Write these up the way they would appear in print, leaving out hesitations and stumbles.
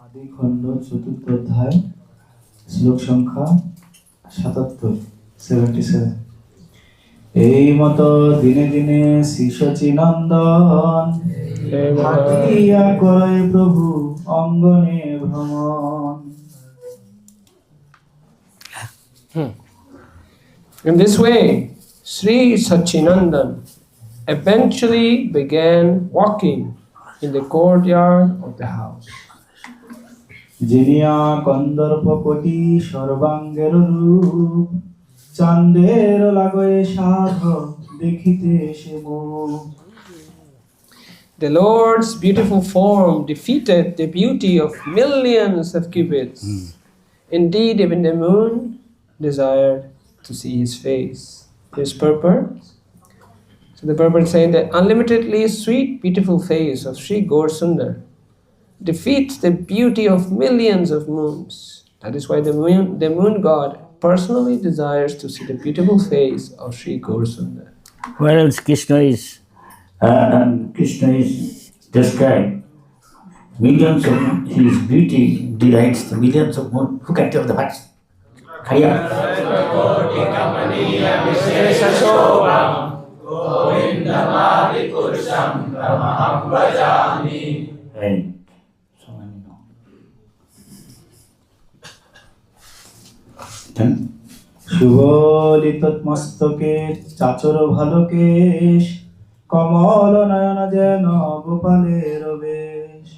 ādi-khaṇḍa চতুর্থ অধ্যায় শ্লোক সংখ্যা 77 77 এই মতো দিনে দিনে শ্রী সচিনন্দন হাতিয়া করে প্রভু অঙ্গনে ভ্রমণ। In this way, Sri Sachinandan eventually began walking in the courtyard of the house. Jinia Kandarpa কোটি সর্বাঙ্গের রূপ চাঁদের লাগয়ে সাধ দেখিতে সে মুখ। The Lord's beautiful form defeated the beauty of millions of cupids. Indeed, even the moon desired to see his face. His purport. So the purport saying that unlimitedly sweet, beautiful face of Sri Gaur-Sundar defeats the beauty of millions of moons. That is why the moon god personally desires to see the beautiful face of Sri Gaur-Sundar. Where else Krishna is described. Millions of his beauty delights the millions of moon. Who can tell the facts? Khaya. Right. So many know. Then সুবলিত মস্তকে চাচর ভালো কেশ কমল নয়ন যেন গোপালের বেশ।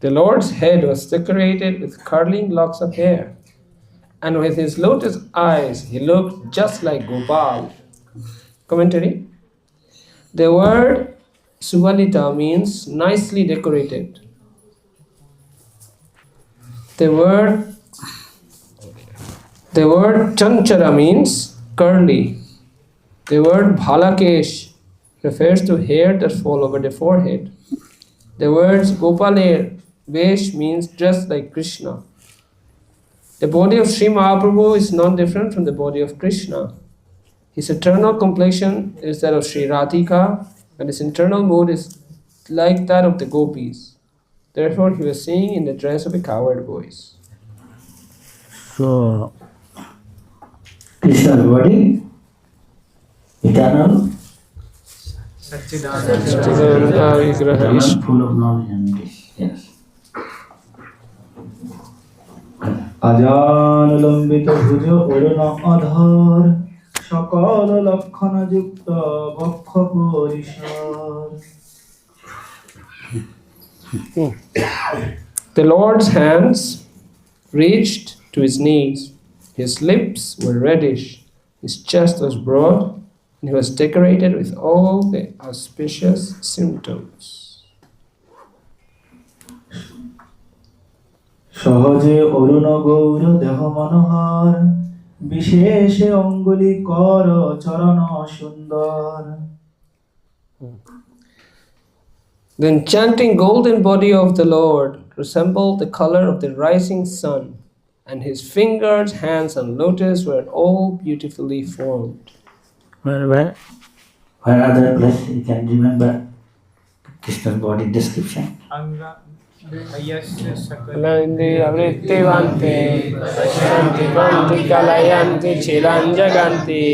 The Lord's head was decorated with curling locks of hair, and with his lotus eyes he looked just like Gopal. Commentary. The word Suvalita means nicely decorated. The word Chanchara means curly. The word Bhalakesh refers to hair that fall over the forehead. The words Gopaler Vesh means dressed like Krishna. The body of Sri Mahaprabhu is not different from the body of Krishna. His eternal complexion is that of Sri Radhika, and his internal mood is like that of the gopis. Therefore, he was singing in the dress of a cowherd voice. so Krishna's body, eternal, full of knowledge and bliss. Yes. আজানুলম্বিত ভুজ অরুণ অধর সকল লক্ষণ যুক্ত বক্ষ পরিসর। The Lord's hands reached to his knees. His lips were reddish, his chest was broad, and he was decorated with all the auspicious symptoms. সহজে অরুণ গৌর দেহ মনোহর বিশেষে অঙ্গুলি কর চরণ সুন্দর। The enchanting golden body of the Lord resembled the color of the rising sun, and his fingers, hands, and lotus were all beautifully formed. Where other place you can remember Krishna's body description? Kalandi avrittivante, pasyanti vanti kalayanti chiranjaganti,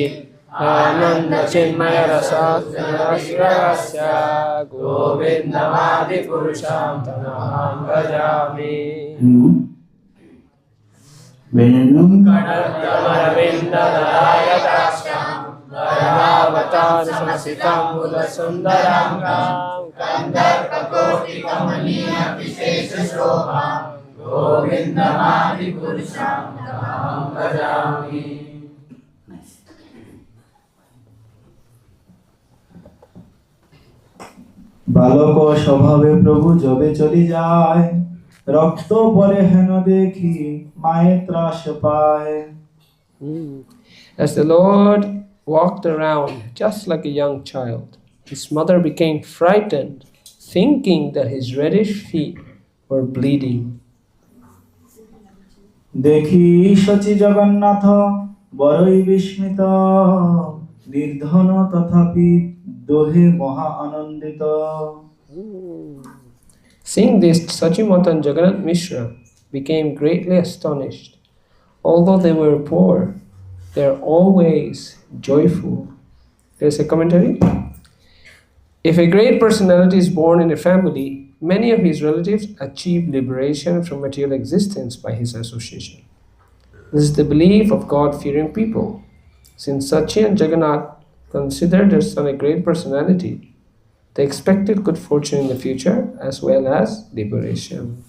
ananda chinmaya rasat rasrasya govindamadi purusham tanaham bhajami. Venenum Kadadamaravinda dayatasham Varavatar samasitam mula sundarangam Kandarpa koti kamaniya vishesha shobha Govindamadi purusham tamaham bhajami. বালক স্বভাবে প্রভু যবে চলি যায় রক্ত পরে হেন দেখি মায়ের ত্রাস পায়। As the Lord walked around just like a young child, his mother became frightened, thinking that his reddish feet were bleeding. দেখি শচী জগন্নাথ বড়ই বিস্মিত নির্ধন তথাপি দোহে মহা আনন্দিত। Seeing this, Sachimata and Jagannath Mishra became greatly astonished. Although they were poor, they are always joyful. There's a commentary. If a great personality is born in a family, many of his relatives achieve liberation from material existence by his association. This is the belief of God-fearing people. Since Sachi and Jagannath considered their son a great personality, they expected good fortune in the future as well as liberation.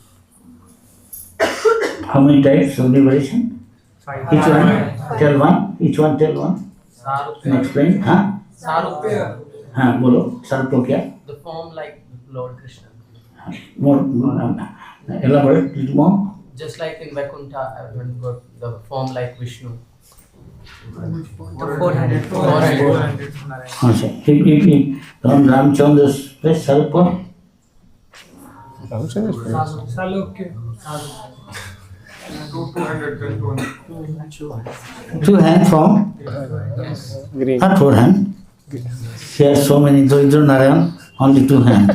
How many types of liberation? Five. Each one? Tell one. Each one tell one. And explain. Huh? Sarupya. हाँ बोलो सर्प क्या? The form like Lord Krishna. More elaborate little more. Just like in Vaikuntha, everyone got the form like Vishnu. The 400. हाँ sir. If Ramchandra's place Sarpa. Salokya. 2 hands from? Green. Not 4 hands. He has so many. So Indra Narayan, only 2 hands.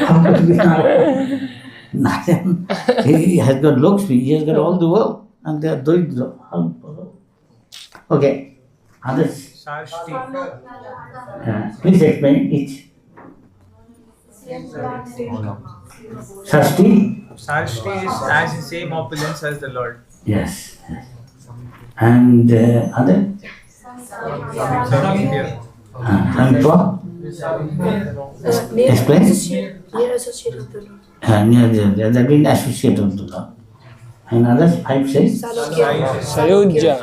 How could be Narayan? Narayan, he has got Lakshmi, he has got all the world, and they are doing so. Okay, others. Sarshti. Please explain each. Sarshti? Sarshti is as the same opulence as the Lord. Yes. And other? Samipya. Rampa? Explain. Near associate of the Lord. That means associate of the Lord. And others, 5 says? Sayujya.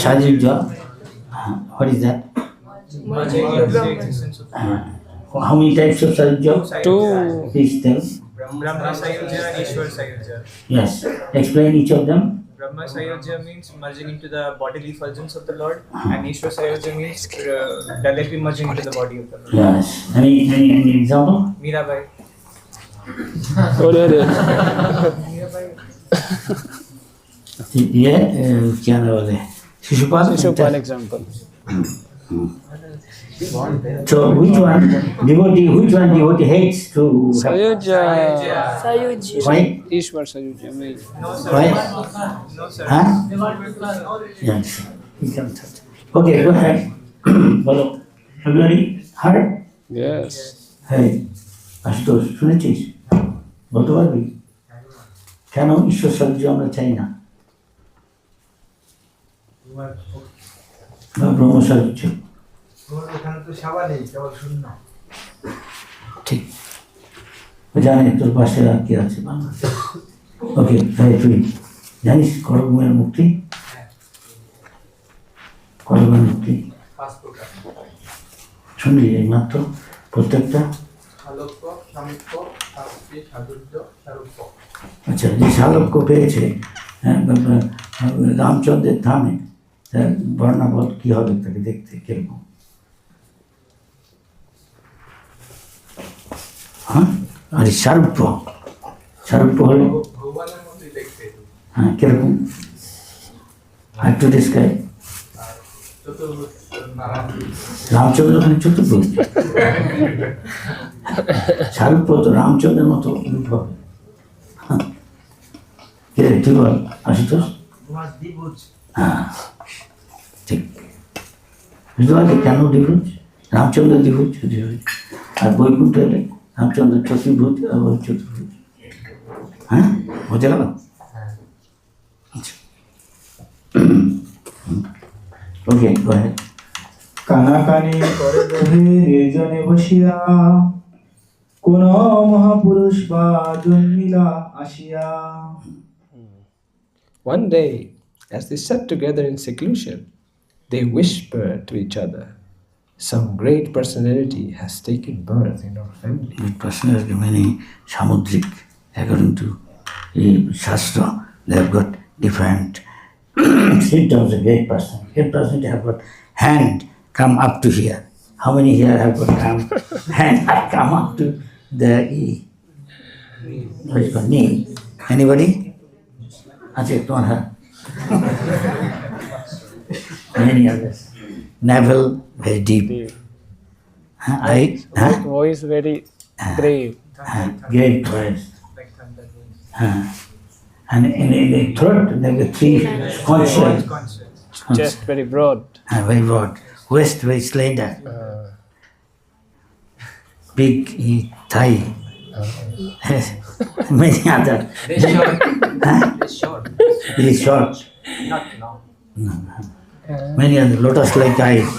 Sajujya. What is that? Merging into the existence of the Lord. How many types of Sajujya? 2. Please tell. Brahma Sayujya and Ishwar Sayujya. Yes. Explain each of them. Brahma Sayujya means merging into the bodily effulgence of the Lord, and Ishwar Sayujya means directly merging into the body of the Lord. Yes. Any example? Mirabai. ये क्या नाम वाले Shishupal example. So which one devotee hates to Sayujya. why? Ishwar Sayujya. No, sir. Why? No, sir. Huh? Yes. You can touch. Okay, go ahead. Follow. Everybody heard? Yes. Hey, Ashutosh, শুনেছিস? বলতে পারবি? কেন ঈশ্বর সাহায্য আমরা চাই না? বা ব্রহ্ম সাহায্য? ওখানে তো সাবা নেই, কেবল শূন্য। ঠিক। জানি তোর পাশে আর কি আছে বাংলা। ওকে, তাই তুই জানিস করমের মুক্তি? করমের মুক্তি শুনলি এই মাত্র প্রত্যেকটা? আচ্ছা, যে শালক্য পেয়েছে রামচন্দ্রের ধামে, তার বর্ণাবল কি হবে তাকে দেখতে কিরকম? হ্যাঁ, আর শারূপ্য হলে হ্যাঁ কিরকম? একটু ডিসক্রাইব। রামচন্দ্র ওখানে চতুর্ভুজ, শারূপ্য তো রামচন্দ্রের মতো রূপ হবে। ঠিক বল আশুতোষ? হ্যাঁ ঠিক। বুঝতে পারছি কেন দ্বিভুজ? রামচন্দ্র দ্বিভুজ, আর বৈকুণ্ঠ হলে রামচন্দ্র চতুর্ভুজ আর চতুর্ভুজ। হ্যাঁ, বোঝা গেল? আচ্ছা, ওকে, গো আহেড। কানাকানি করে বহে নির্জনে বসিয়া, কোন মহাপুরুষ বা জন্মিলা আসিয়া। One day, as they sat together in seclusion, they whispered to each other, "Some great personality has taken birth in our family." Great personality meaning samudrik. According to the Shastra, they have got different symptoms of great person. Great personality have got hand come up to here. How many here have got hand come up to the what is called knee? Anybody? Achha, don't have. Many others. Navel very deep. Voice very grave. great voice. Like thunder voice. And in the throat, there are three conscious. Conscious. Chest very broad. Very broad. Waist very slender. Big thigh. Many other. Very short. Huh? Very short. Very short. Not long. Many other lotus-like eyes.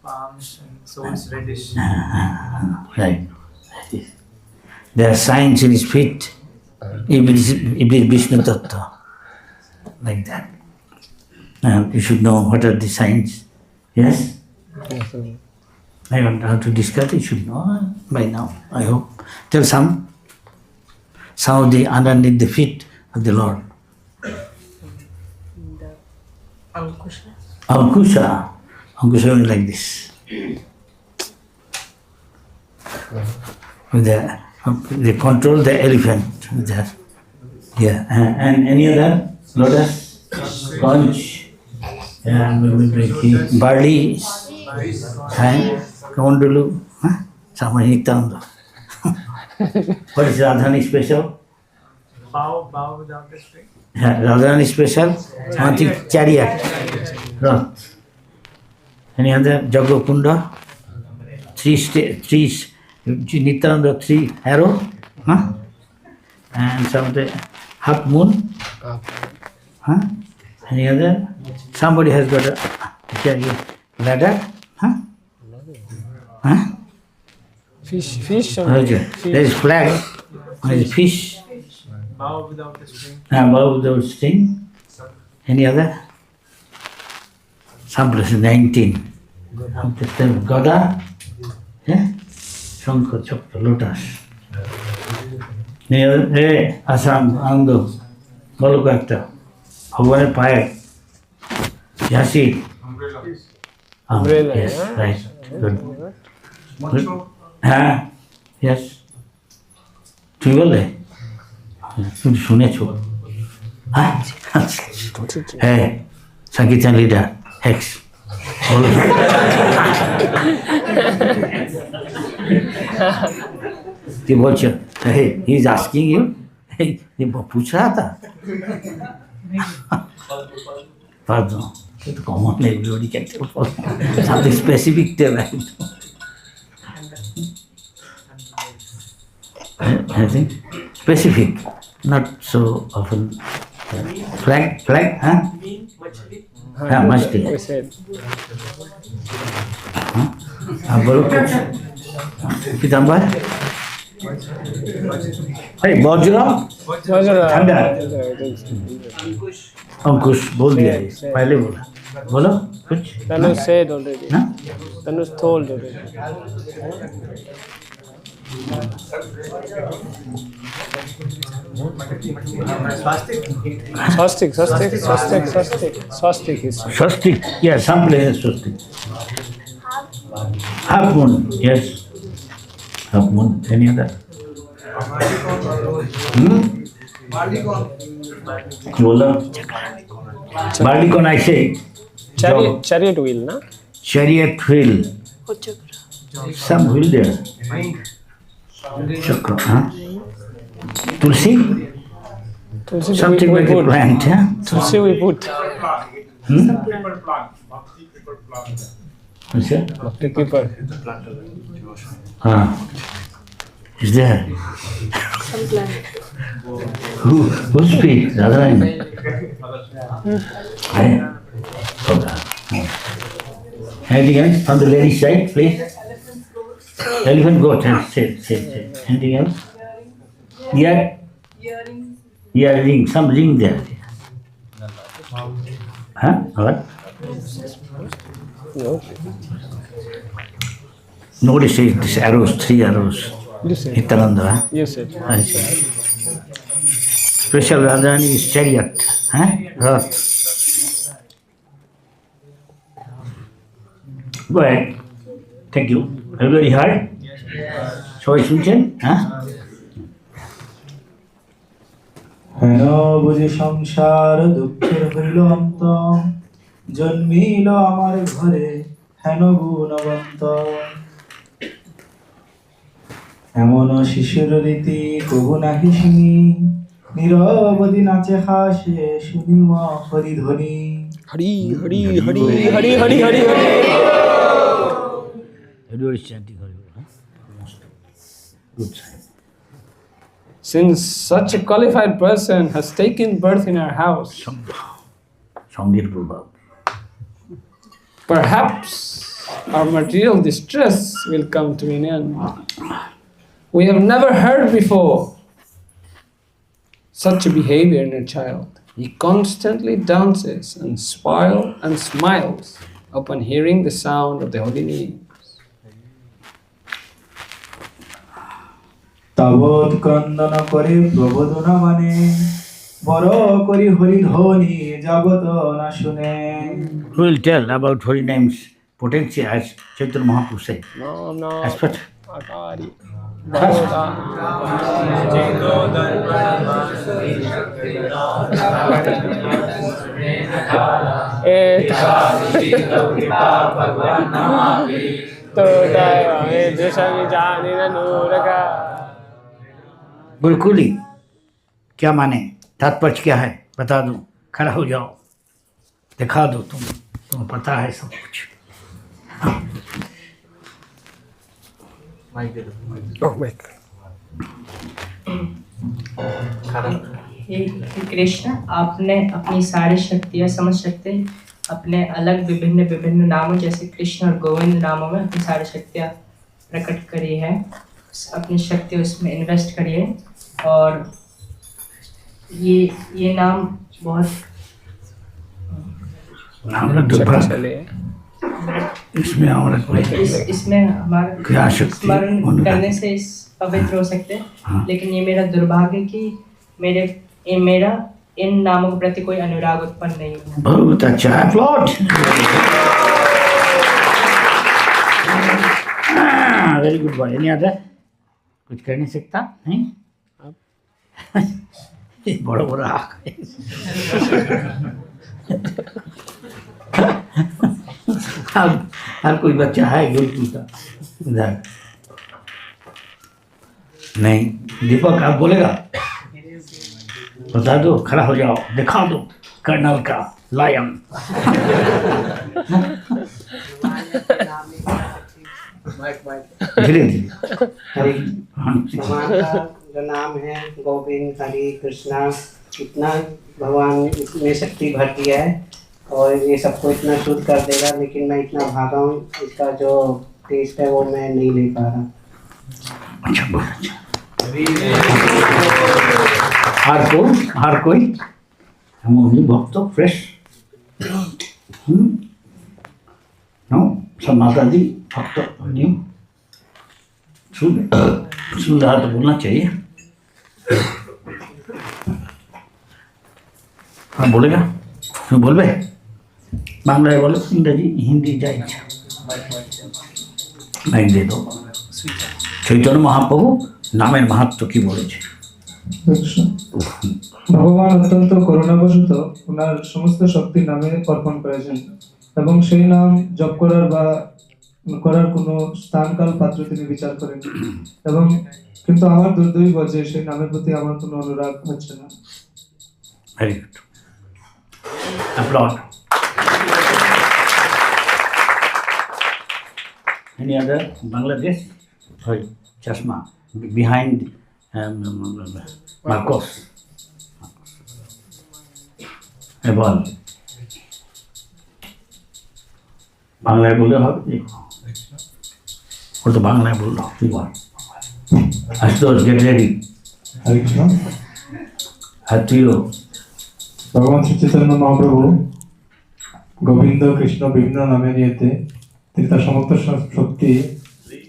Palms and soles reddish. Right. There are signs in his feet. If it is Vishnu Tattva. Like that. You should know what are the signs. Yes? I don't know how to discuss. You should know by now, I hope. Tell some of the underneath the feet of the Lord. Ankusha. Ankusha. Ankusha is like this. With they control the elephant with that. Yeah. And any other? Lotus? Conch? Barley? Kondulu? Somebody Nityananda. What is Radharani special? Bow without the string. Radharani special? Something chariot. Rath. Any other? Jagokunda? Three Nityananda, 3 arrows. And some of the half moon. Any other? Somebody has got a ladder. Fish. Okay. There is flag. There is fish. Bow without the string. Bow without string. Any other? Some places 19. Gada. Yeah? Shankha, Chakra, Lotus. Any other? Hey, Asam, Ando. Baloka একটা ভগবানের পায়ে ঝাঁসি Umbrella, yes, yeah. right, good. হ্যাঁ, yes. তুমি বললে তুমি শুনেছো হ্যাঁ সংকীর্তন লিডার এক্স বলো কি বলছো hey he is asking you hey ये पूछ रहा था pardon it's common everybody can tell something specific tell right I think specific not so often flag huh machli We said. बोलो पीताम्बर अरे वज्र ठंडा अंकुश बोल दिया है, पहले बोला बोलो कुछ Tanush said already. हाँ? Tanush told already. Swastik is. Swastik, yeah, some places swastik. Half moon, yes. Half moon, any other? बोलो Barleycorn I say. Chariot wheel, na? Chariot wheel. Oh, chakra. Some wheel there. Chakra, huh? Tulsi? Something we like a put. plant, huh? Tulsi we put. What's that? Bhakti keeper. Is there? Some plant. Who speaks? Radharani. Anything else from the ladies' side, please? Elephant goat, sit. Anything else? Earring, some ring there. Huh? What? No. Nobody says this arrows, 3 arrows. You said. Nityananda, huh? You said. I see. Special Radharani is chariot. Huh? Rath. Go ahead. Thank you. Everybody heard? সবাই শুনছেন? হ্যাঁ? হেন বুঝি সংসার দুঃখের হইল অন্ত জন্মিল আমার ঘরে হেন গুণবন্ত এমন শিশুর রীতি কবু নাহি শুনি, নিরবধি নাচে হাসে শুনিম হরিধ্বনি। Hari, Hari, Hari, Hari, Hari, Hari, Hari. Everybody is chanting Hari. Good sign. Since such a qualified person has taken birth in our house, Sangir Prabhu. perhaps our material distress will come to an end. We have never heard before such a behavior in a child. He constantly dances and smiles upon hearing the sound of the holy names. তাবৎ ক্রন্দন করে প্রবোধনা মানে, বড় করি হরিধ্বনি যাবত না শুনে। Who will tell about holy names potency as Chaitanya Mahaprabhu said? No. As per Akari. Bhagavata. बिल्कुल ही क्या माने, तात्पर्य क्या है बता दो, खड़ा हो जाओ, दिखा दो, तुम्हें पता है सब कुछ। Oh, wait. हे कृष्ण, आपने अपनी सारी शक्तियाँ समझ सकते हैं, अपने अलग विभिन्न विभिन्न नामों जैसे कृष्ण और गोविंद नामों में अपनी सारी शक्तियाँ प्रकट करी है। अपनी शक्ति उसमें इन्वेस्ट करिए और ये नाम बहुत इसमें हमारा कोई इसमें हमारा क्या शक्ति स्मरण करने से इस पवित्र हो सकते हैं। हाँ। लेकिन ये मेरा दुर्भाग्य कि मेरा इन नामों के प्रति कोई अनुराग उत्पन्न नहीं हुआ। बहुत अच्छा applaud. Very good boy. Any other? कुछ कर नहीं सकता नहीं? बड़ा बड़ा आँख हर कोई बच्चा है गुरुकुल का इधर नहीं। दीपक आप बोलेगा? बता दो, खड़ा हो जाओ, दिखा दो कर्नल का लायन। धीरे धीरे भगवान का जो नाम है गोविंद, हरि, कृष्णा, इतना भगवान में शक्ति भर दिया है और ये सबको इतना शुद्ध कर देगा, लेकिन मैं इतना भागा हूँ, इसका जो टेस्ट है वो मैं नहीं ले पा रहा। अच्छा बहुत अच्छा। हर कोई हम उन्हीं भक्तों फ्रेश नो सब माता जी भक्त न्यू सुन रहा तो बोलना चाहिए। हाँ बोलेगा? तुम बोल बे बांग्लाয় बोलो, इंग्रजी हिंदी जा इच्छा नहीं दे दो। चैतन्य महाप्रभु नामेर महत्व की বলেছে। ভগবান অত্যন্ত করুণাবশত ওনার সমস্ত শক্তি নামে অর্পণ করেছেন এবং সেই নাম জপ করার কোনো স্থানকাল পাত্র তিনি বিচার করেন এবং কিন্তু আমার দুর্দৈব যে সেই নামের প্রতি আমার কোনো অনুরাগ হচ্ছে না। Very good. Applaud. Any other? Bangladesh? Sorry, Chashma. Behind Marcos. Ebal. বাংলায় বলে হবে? ওর তো বাংলায় বললো, তুই বল। Ashutosh, get ready. হরে কৃষ্ণ। আর তুইও। ভগবান শ্রী চৈতন্য মহাপ্রভু গোবিন্দ কৃষ্ণ বিভিন্ন নামের ইয়েতে তিনি তার সমস্ত শক্তি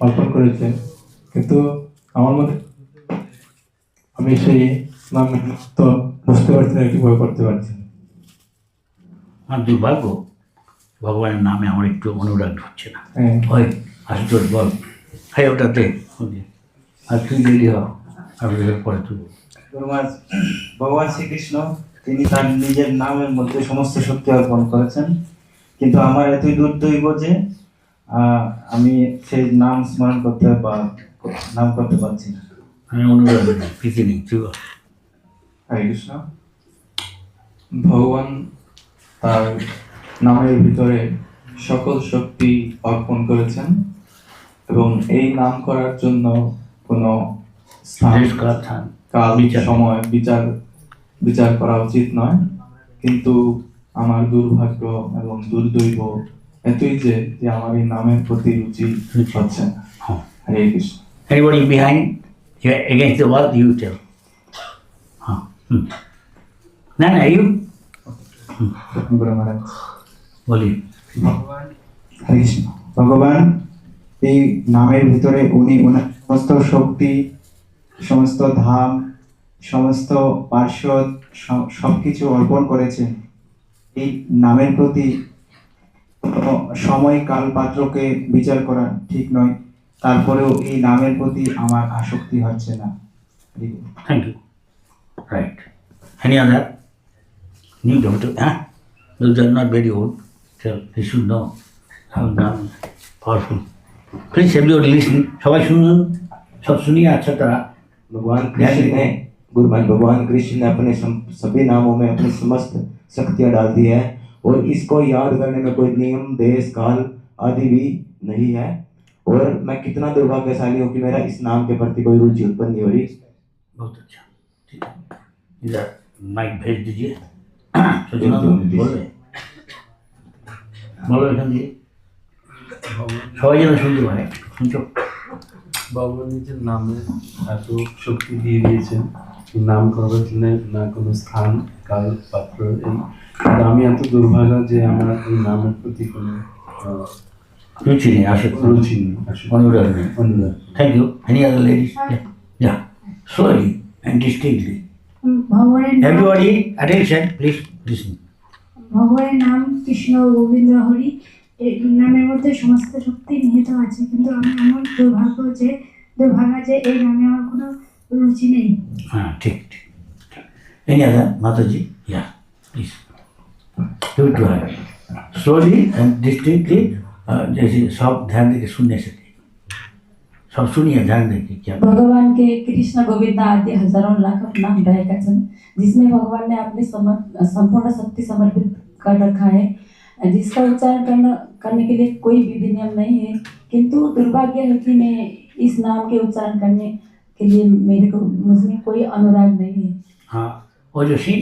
অর্পণ করেছেন, কিন্তু আমার মতে আমি সেই নাম তো বুঝতে পারছি না, একটু ভয় করতে পারছি না। আমার দুর্ভাগ্য, ভগবানের নামে আমার একটু অনুরাগ হচ্ছে না। হ্যাঁ। হয় আশুতোষ বল, হ্যাঁ ওটাতে। আর তুই রেডি হ, আর পরে তুই। ভগবান শ্রীকৃষ্ণ তিনি তার নিজের নামের মধ্যে সমস্ত শক্তি অর্পণ করেছেন, কিন্তু আমার এতই দুর্দৈব যে আমি সেই নাম স্মরণ করতে নাম করতে পারছি না। আমি অনুরোধ করি, প্রীতি নেই, তুই বল। হরে কৃষ্ণ। ভগবান তার নামের ভিতরে সকল শক্তি অর্পণ করেছেন এবং এই নাম করার জন্য কোনো স্থান, দেশ, কাল, কাল, বিচার। সময় বিচার করা উচিত নয়। কিন্তু আমার দুর্ভাগ্য এবং দুর্দৈব এতই যে আমার এই নামের প্রতি রুচি হচ্ছে না। হরে Krishna. Anybody behind, against the wall, you tell. না, you? গুরু মহারাজ। বলি। হরে কৃষ্ণ। ভগবান এই নামের ভিতরে উনি ওনার সমস্ত শক্তি, সমস্ত ধাম, সমস্ত পার্শ্বদ সবকিছু অর্পণ করেছেন। এই নামের প্রতি সময় কাল পাত্রকে বিচার করা ঠিক নয়, তারপরেও এই নামের প্রতি আমার আসক্তি হচ্ছে না। Thank you. Right. Any other? New doctor? Those are not very old. So they should know how Nam is powerful. Please everybody listen. সবাই শুনুন, সব শুনিए अच्छा तरह. भगवान कृष्ण ने अपने सभी नामों में अपनी समस्त शक्तियां डाल दी है और इसको याद करने में कोई नियम, देश, काल आदि भी नहीं है। और मैं कितना दुर्भाग्यशाली हूँ कि मेरा इस नाम के प्रति कोई रुचि उत्पन्न नहीं हो रही। बहुत अच्छा, ठीक है। इधर माइक भेज दीजिए। बोलो एखान दिए সবাই যেন শুনতে পারে। শুনছো? ভগবান নিজের নামে এত শক্তি দিয়ে দিয়েছেন, নাম করবার জন্য না কোনো স্থান, কাল, পাত্র। এই আমি এত দুর্ভাগ্য যে আমার এই নামের প্রতি কোনো রুচি নেই, আসক্তি রুচি নেই, অনুরাগ নেই। অনুরাগ। Thank you. Any other ladies? Yeah. Slowly and distinctly. Everybody, attention, please listen. ভগবানের নাম কৃষ্ণ গোবিন্দ হরি, এই নামের মধ্যে সমস্ত শক্তি নিহিত আছে, কিন্তু আমি এমন দুর্ভাগা যে এই নামে আমার কোনো রুচি নেই। হ্যাঁ, ঠিক ঠিক। Any other? Mataji? Yeah, please. Do it to her. Slowly and distinctly. जैसे सब ध्यान देके सुनने से, सब सुनिए ध्यान देके क्या। भगवान के कृष्ण गोविंद आदि हजारों लाख नाम रहेगा छन, जिसमें भगवान ने अपनी संपूर्ण शक्ति समर्पित कर रखा है, जिसका उच्चारण करने के लिए कोई विधि नियम नहीं है। किंतु दुर्भाग्य है कि मैं इस नाम के उच्चारण करने के लिए मुझमें कोई अनुराग नहीं है। हाँ, वो जो सी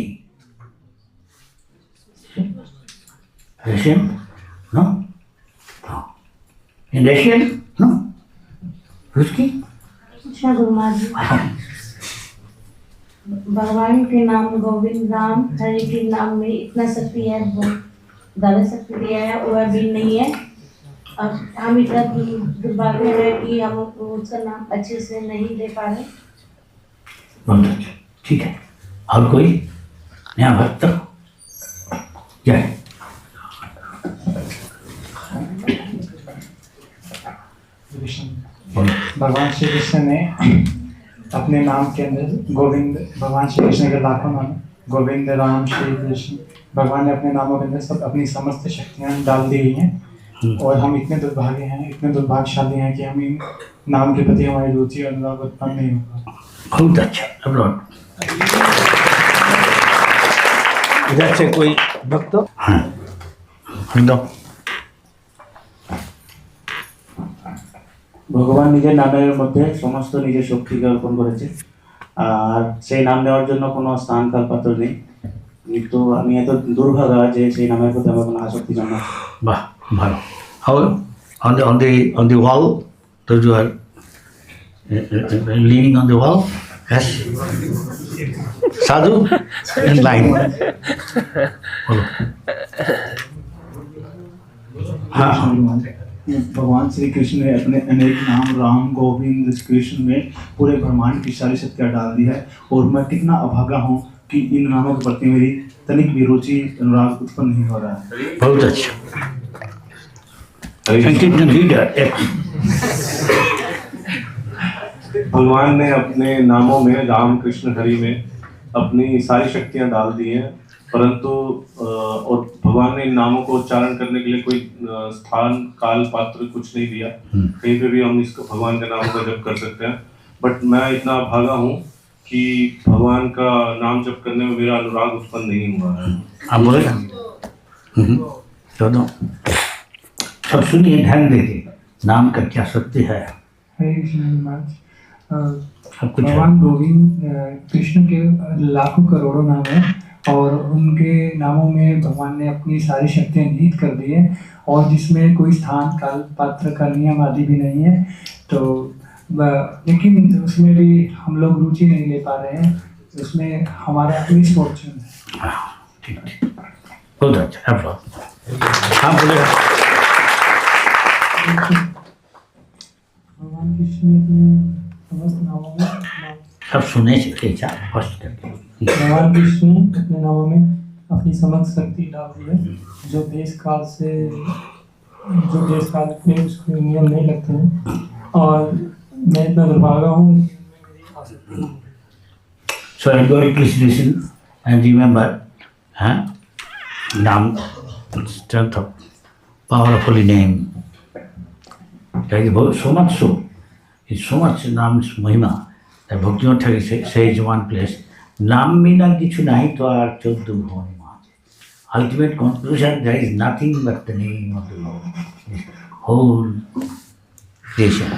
Russian? No? No. In Russian? No? Ruski? अच्छा गुरु महाराज जी, भगवान के नाम गोविंद राम हरि के नाम में इतना शक्ति है, बहुत ज़्यादा शक्ति दिया है, वह भी नहीं है। अब हम इतना दुर्भाग्य है कि हम उसका नाम अच्छे से नहीं ले पा रहे। बहुत अच्छा, ठीक है। और कोई नया भक्त? क्या है? भगवान श्री कृष्ण ने अपने नाम के अंदर गोविंद, भगवान श्री कृष्ण के लाखों नाम, गोविंद, राम, श्री कृष्ण, भगवान ने अपने नामों के अंदर सब अपनी समस्त शक्तियां डाल दी हुई हैं। और हम इतने दुर्भाग्य हैं, इतने दुर्भाग्यशाली हैं कि हम इन नाम के प्रति हमारी रुचि और अनुराग उत्पन्न नहीं होगा। बहुत अच्छा। इधर से कोई भक्त? हाँ, ভগবান নিজের নামের মধ্যে সমস্ত নিজের শক্তিকে অর্পণ করেছে, আর সেই নাম নেওয়ার জন্য কোনো স্থান, কাল, পাত্র নেই। কিন্তু আমি এত দুর্ভাগা যে সেই নামের প্রতি আমার কোনো আসক্তি জন্মাচ্ছে। বাহ, ভালো। How on the wall, those who are leaning on the wall, yes. Sadhu in line. हाँ, भगवान श्री कृष्ण ने अपने अनेक नाम राम, गोविंद, कृष्ण में पूरे ब्रह्मांड की सारी शक्तियाँ डाल दी है, और मैं कितना अभागा हूँ कि इन नामों के प्रति मेरी तनिक भी रुचि, अनुराग उत्पन्न नहीं हो रहा है। बहुत अच्छा। संकीर्तन लीडर। भगवान ने अपने नामों में राम, कृष्ण, हरि में अपनी सारी शक्तियां डाल दी हैं, परंतु और भगवान ने इन नामों को उच्चारण करने के लिए कोई स्थान काल पात्र कुछ नहीं दिया, कहीं पे भी हम इसको भगवान के नाम का जप कर सकते हैं। बट मैं इतना भागा हूँ कि भगवान का नाम जप करने में मेरा अनुराग उत्पन्न नहीं हुआ है। आप बोलेगा? दोनों सब सुनिए, ध्यान दीजिए, नाम का क्या शक्ति है। हरे कृष्ण महाराज, सब कुछ है। भगवान गोविंद कृष्ण के लाखों करोड़ों नाम है और उनके नामों में भगवान ने अपनी सारी शक्तियाँ निहित कर दी है और जिसमें कोई स्थान काल पात्र का नियम आदि भी नहीं है। तो लेकिन उसमें भी हम लोग रुचि नहीं ले पा रहे हैं, उसमें हमारा मिसफॉर्चून है। ठीक ठीक, बहुत अच्छा। हाँ बोलेगा। भगवान कृष्ण ने समस्त नामों में सब सुने से फर्स्ट करके भगवान कृष्ण ने अपने नामों में अपनी समस्त शक्ति डाल दी है, जो देश काल में उसके नियम नहीं लगते हैं और मैं इतना दुर्भागा हूँ। So everybody please listen and remember, name, strength of power of holy name. So much so, it's so much Nam's Mahima that Bhaktivinoda Thakur says one place, Nam Mina Kichu Nahi to our Choddu Bhavani Mahaji. Ultimate conclusion, there is nothing but the name of the Lord. This whole creation.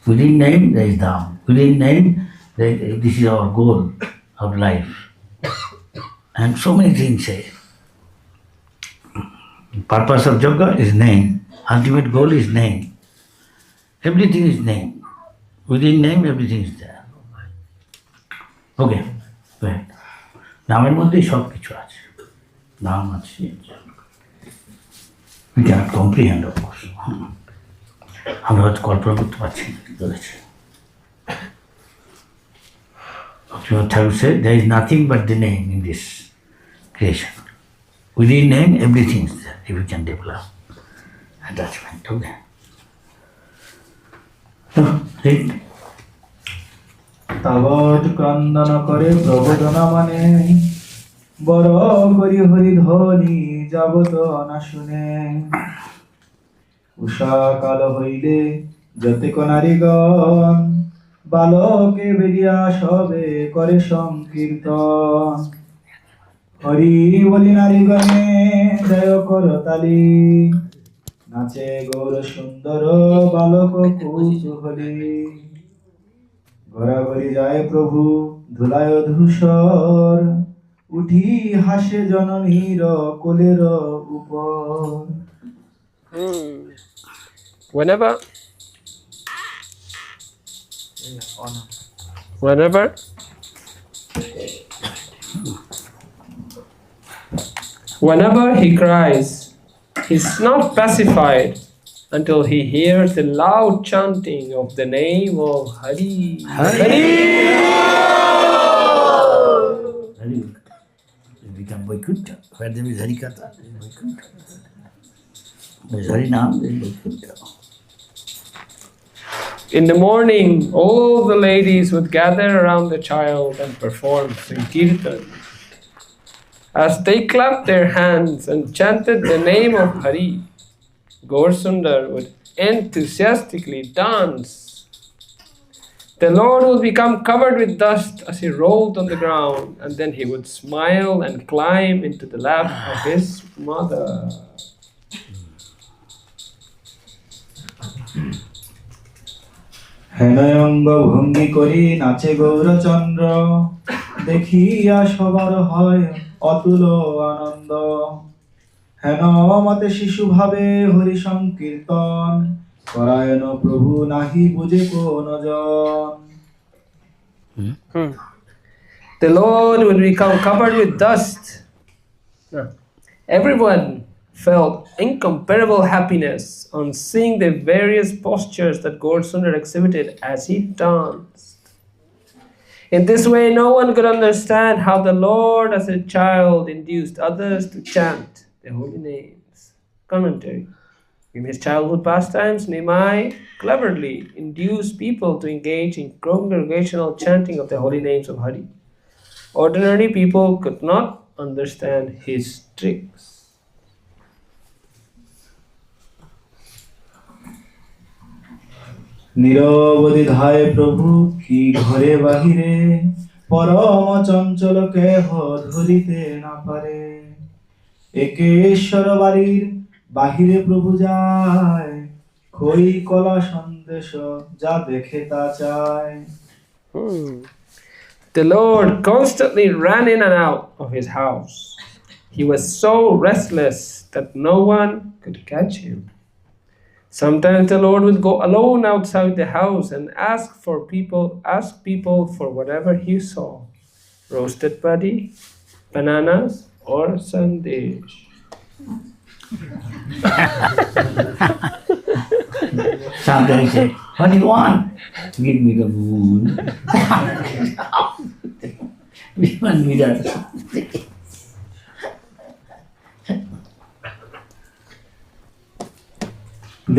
Within name there is Dham. Within name, this is our goal of life. And so many things say. Purpose of yoga is name. Ultimate goal is name. Everything is name. Within name, everything is there. Okay, go ahead. নামের মধ্যেই সব কিছু আছে, নাম আছে। We cannot comprehend, of course. আমরা হয়তো কল্পনা করতে পারছি না কি করেছে। Bhaktivinoda Thakur said, there is nothing but the name in this creation. Within name, everything is there if you can develop attachment. Okay. So, read. তাবৎ ক্রন্দন করে প্রবোধনা মানে বড় করি হরি ধ্বনি যাবত না শুনে উষা কাল হইলে যতেক নারীগণ বালকে বেরিয়া সবে করে সংকীর্তন হরি বলি নারীগণে জয় করতালি নাচে গৌর সুন্দর বালক কৌতূহলী ঘোরাঘুরি যায় প্রভু ধুলায় ধূসর উঠি হাসে জননীর কোলের উপর। Whenever he cries, he's not pacified until he hears the loud chanting of the name of Hari. Hari! Hari become Vaikuntha. Where there is Harikatha, there is Vaikuntha. There is Harinam, there is Vaikuntha. In the morning, all the ladies would gather around the child and perform Kirtan. As they clapped their hands and chanted the name of Hari, Gaur Sundar would enthusiastically dance. The Lord would become covered with dust as he rolled on the ground, and then he would smile and climb into the lap of his mother. হেনয়ঙ্গ ভঙ্গি করি নাচে গৌরচন্দ্র দেখিয়া সবার হয় অতুল আনন্দ হেন মতে শিশু ভাবে হরি সংকীর্তন পরায়ণ প্রভু নাহি বুঝে কোন জন। The Lord would become covered with dust. Everyone felt incomparable happiness on seeing the various postures that Gaur Sundar exhibited as he danced. In this way, no one could understand how the Lord as a child induced others to chant the holy names. Commentary. In his childhood pastimes, Nimai cleverly induced people to engage in congregational chanting of the holy names of Hari. Ordinary people could not understand his tricks. নীরবধি ধায় প্রভু কি ঘরে বাহিরে পরম চঞ্চল কেহ ধরিতে না পারে একেশ্বর বাড়ির বাহিরে প্রভু যায় খই কলা সন্দেশ যা দেখে তা চায় The Lord constantly ran in and out of his house. He was so restless that no one could catch him. Sometimes the Lord would go alone outside the house and ask people for whatever he saw, roasted paddy, bananas, or sandesh. Sometimes he say, what do you want? Give me the moon. Give me that.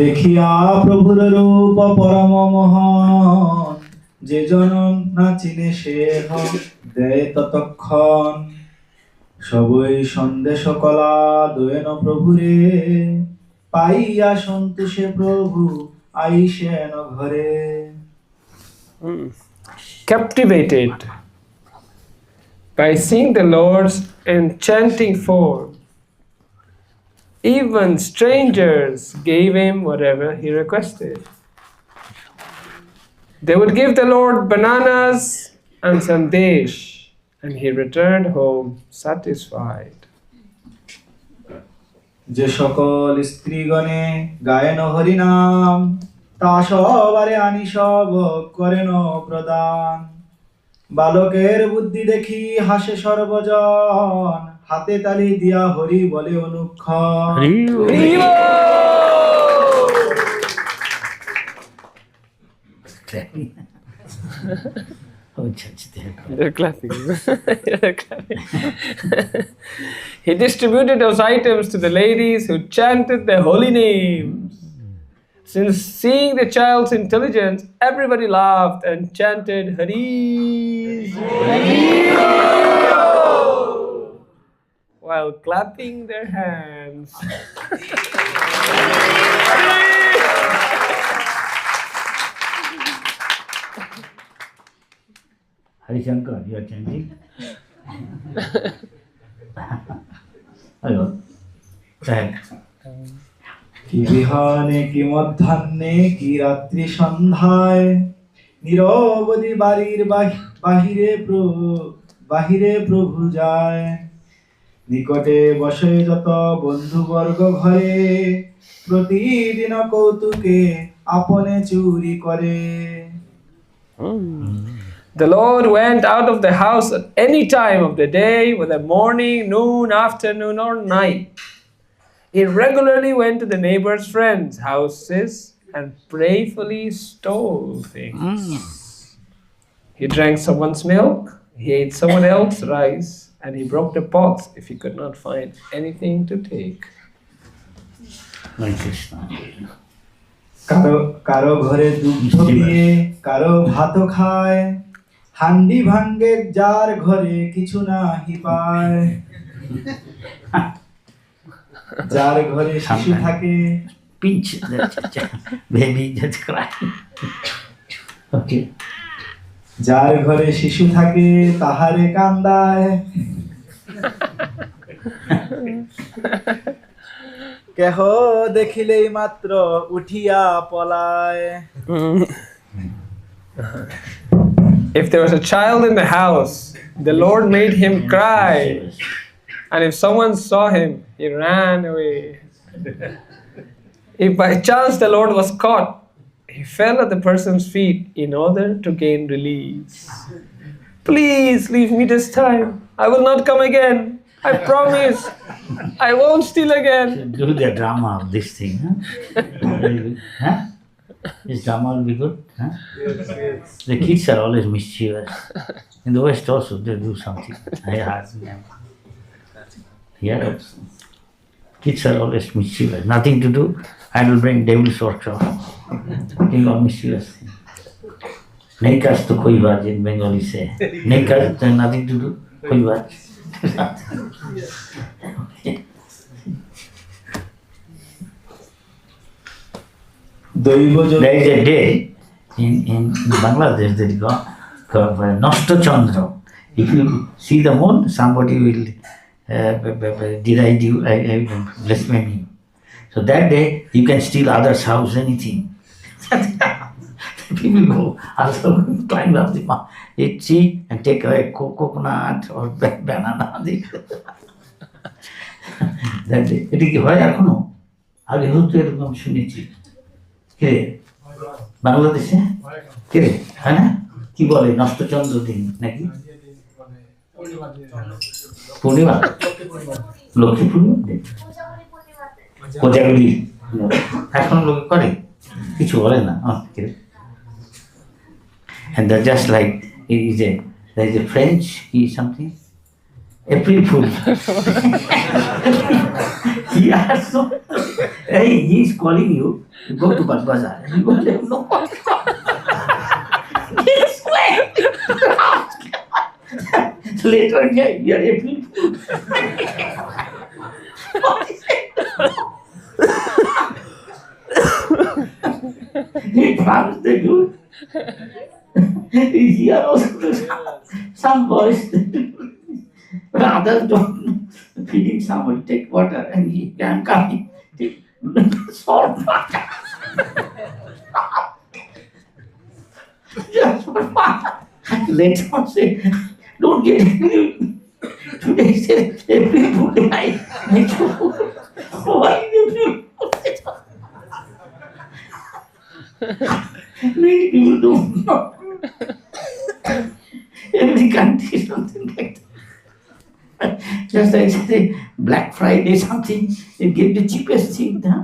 দেখিয়া প্রভুর রূপ পরম মহান যে জন না চিনে সে দেয় ততক্ষণ সবই সন্দেশ কলা দয়েন প্রভুরে পাইয়া সন্তোষে প্রভু আইসেন ঘরে Captivated by seeing the Lord's enchanting form, even strangers gave him whatever he requested. They would give the Lord bananas and sandesh, and he returned home satisfied. যে সকল স্ত্রীগণে গায়েন হরি নাম তা সবারে আনি সব করেন প্রদান বালকের বুদ্ধি দেখি হাসে সর্বজন হাতে তালি দিয়া হরি বলে অনুক্ষণ They're clapping. They're clapping. He distributed those items to the ladies who chanted their holy names. Since seeing the child's intelligence, everybody laughed and chanted Hari while clapping their hands. Hari Shankar, you are chanting? Hello. Thank. কি বিহানে কি মধ্যাহ্নে কি রাত্রি সন্ধ্যায় নীরবধি বাড়ির বাহিরে প্রভু যায় নিকটে বসে যত বন্ধুবর্গ ঘরে প্রতিদিন কৌতুকে আপনে চুরি করে The Lord went out of the house at any time of the day, whether morning, noon, afternoon, or night. He regularly went to the neighbors' friends' houses and prayerfully stole things. He drank someone's milk, he ate someone else's rice, and he broke the pots if he could not find anything to take. কারো ঘরে দুগ্ধ দিয়ে কারো ভাত খায় হান্ডি ভাঙ্গে যার ঘরে কিছু নাহি পায় যার ঘরে শিশু থাকে pinch that baby just cry. Okay. যার ঘরে শিশু থাকে তাহারে কান্দায় কেহ দেখিলেই মাত্র উঠিয়া পলায় If there was a child in the house, the Lord made him cry. And if someone saw him, he ran away. If by chance the Lord was caught, he fell at the person's feet in order to gain release. Please leave me this time. I will not come again. I promise. I won't steal again. Do the drama of this thing, huh? Very good. Huh? This drama will be good, huh? Yes. The kids are always mischievous. In the West also they do something. I heard them. Here also. Kids are always mischievous. Nothing to do. I will bring devil's workshop. Think of mischievous thing. Nekas to koi baaj in Bengali say. Nekas, nothing to do. Koi baaj. There is a day in Bangladesh, there is called Nosto Chandra. If you see the moon, somebody will deride you, blaspheme you. So that day, you can steal others' house, anything. People go, also climb up the tree and take a coconut or banana. That day. এটা কি হয় এখনো? আগে হতো এরকম শুনেছি। কে বাংলাদেশে কে হয় না? কি বলে নষ্টচন্দ্র দিন নাকি? পূর্ণিমা লক্ষ্মী পূর্ণিমা কোজাগরি এখন লোকে করে কিছু বলে না। And they're just like there is a French something April Fool. He is calling you to go to Bazaar. You go there, no. Later on, you are April Fool. He promised the good. Here also some boys, but others don't. Feeding somebody, take water and he can come. Take salt water. Just for fun. Later on say, don't get angry. Today is April Fool night. Why you do? Many people don't know. Every country is something like that. Just like say Black Friday something, they give the cheapest thing. Huh?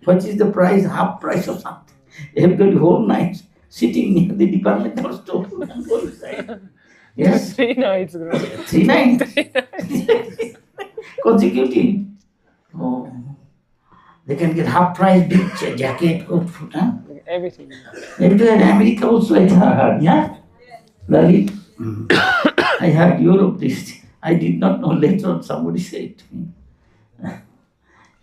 What is the price? Half price or something. Everybody whole night sitting near the departmental store and go inside. Yes. 3 nights. 3 nights. Consecutive. Oh. They can get half price big jacket, coat, huh? Everything. Everywhere in America also I heard, yeah? Lalit. I heard Europe this. I did not know, later on somebody said to me.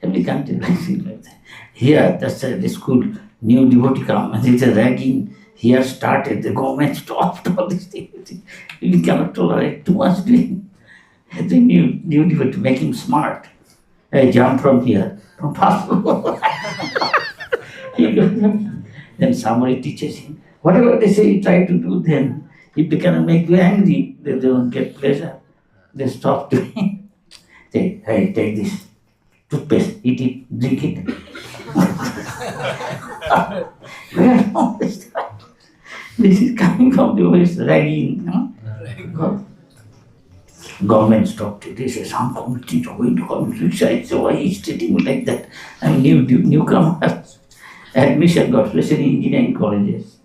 Every country like that. Here, that's the school, new devotee come, and there's a ragging here started, the government stopped all these things. You cannot tolerate too much doing. The new devotee to make him smart. I jump from here, from passport. Then somebody teaches him. Whatever they say, try to do then. If they cannot make you angry, they don't get pleasure. They stop doing. Say, hey, take this toothpaste, eat it, drink it. This is coming from the West, ragging. Government stopped it. They say some committees are going to come suicide, so why is treating me like that? I'm newcomers. Admission got, especially engineering colleges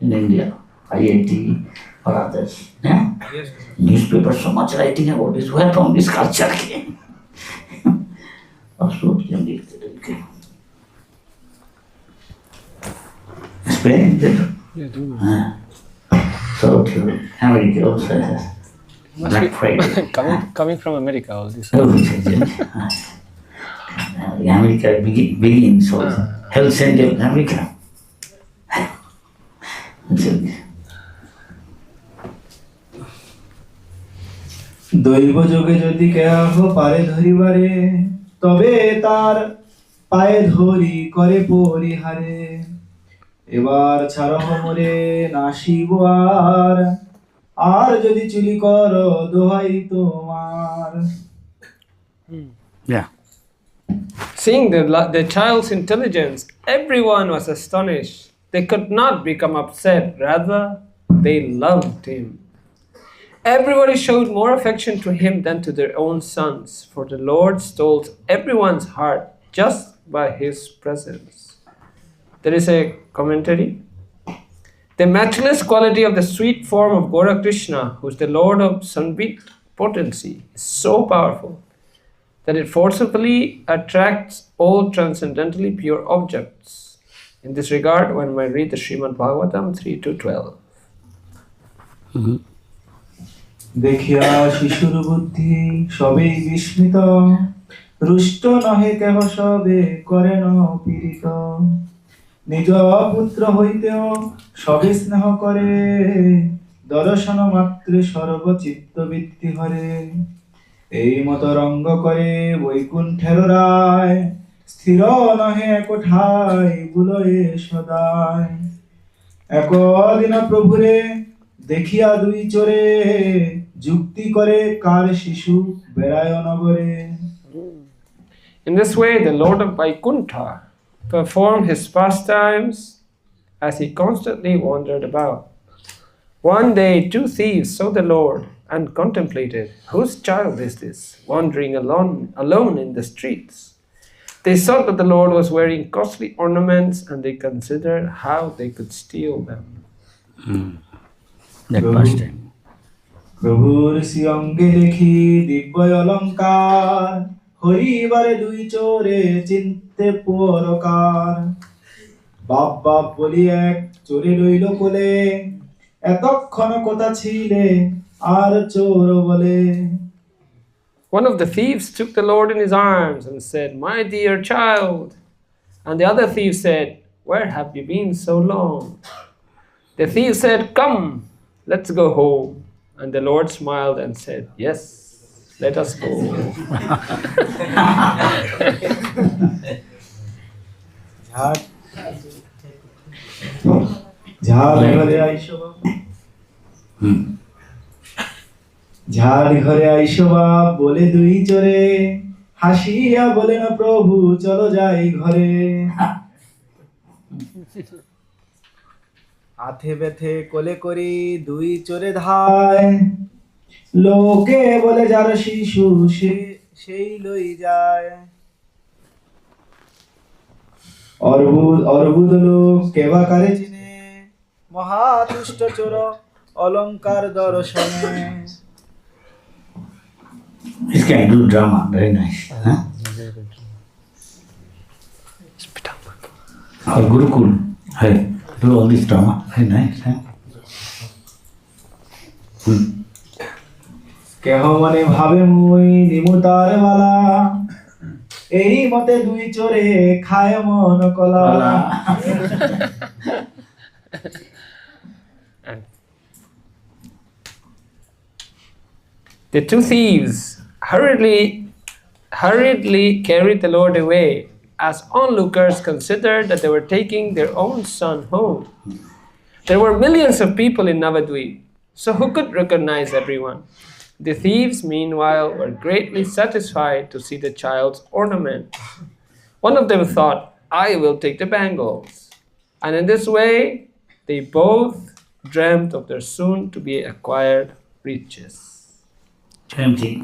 in India, IIT or others. Yeah? Yes. Newspapers so much writing about this. Where from this culture came? Explain that. So to America also has Black Friday. coming from America, all this. America begins so health center in America. দৈব যোগে যদি কেহ পারে ধরিবারে তবে তার পায়ে ধরি করে পরিহারে এবার ছাড়হ মোরে নাসিব আর যদি চুরি কর দোহাই তোমার। Yeah. Seeing the child's intelligence, everyone was astonished. They could not become upset, rather, they loved him. Everybody showed more affection to him than to their own sons, for the Lord stole everyone's heart just by his presence. There is a commentary. The matchless quality of the sweet form of Gaura Krishna, who is the Lord of Sanvit potency, is so powerful that it forcibly attracts all transcendently pure objects. In this regard, one might read the Srimad Bhagavatam 3-12. দেখিয়া শিশুর বুদ্ধি সবেই বিস্মিত, রুষ্ট নহে কেহ সবে করেন পীড়িত। নিজ পুত্র হইতেও সবে স্নেহ করে, দর্শন মাত্রে সর্বচিত্ত বৃত্তি হরে। এই মত রঙ্গ করে বৈকুণ্ঠের রায়, স্থির নহে কোঠায় বুলয়ে সদায়। একদিন প্রভুরে দেখিয়া দুই চোরে, যুক্তি করে কার শিশু বেড়ায় নগরে। In this way, the Lord of Vaikuntha performed his pastimes as he constantly wandered about. One day, two thieves saw the Lord and contemplated, "Whose child is this, wandering alone in the streets?" They saw that the Lord was wearing costly ornaments, and they considered how they could steal them. That pastime. প্রভুর শ্রী অঙ্গে দেখি দিব্য অলঙ্কার, হরিবারে দুই চোরে চিনতে পরকার। বাপ বাপ বলি এক চোরে রইল কোলে, এতক্ষণ কথা ছিলে আর চোর বলে। One of the thieves took the Lord in his arms and said, "My dear child." And the other thief said, "Where have you been so long?" The thief said, "Come, let's go home." And the Lord smiled and said, "Yes, let us go." ঝাড় ঘরে আইসবা বলে দুই চোরে, হাসিয়া বলে না প্রভু চলো যাই ঘরে। আথে ব্যথে কোলে করি দুই চোরে ধায়, লোকে বলে যার শিশু সেই লই যায়। অর্বুদ লোক কেবা কারে চিনে, মহাতুষ্ট চোর অলঙ্কার দর্শনে। This guy do drama, very nice. Huh? Our Gurukul, hey, do all this drama, very nice. Huh? কেহ মনে ভাবে মুই নিমুতার মালা, এই মতে দুই চোরে খায় মন কলা। The two thieves hurriedly carried the Lord away, as onlookers considered that they were taking their own son home. There were millions of people in Navadvip, so who could recognize everyone? The thieves, meanwhile, were greatly satisfied to see the child's ornament. One of them thought, "I will take the bangles." And in this way, they both dreamt of their soon-to-be acquired riches. Same thing.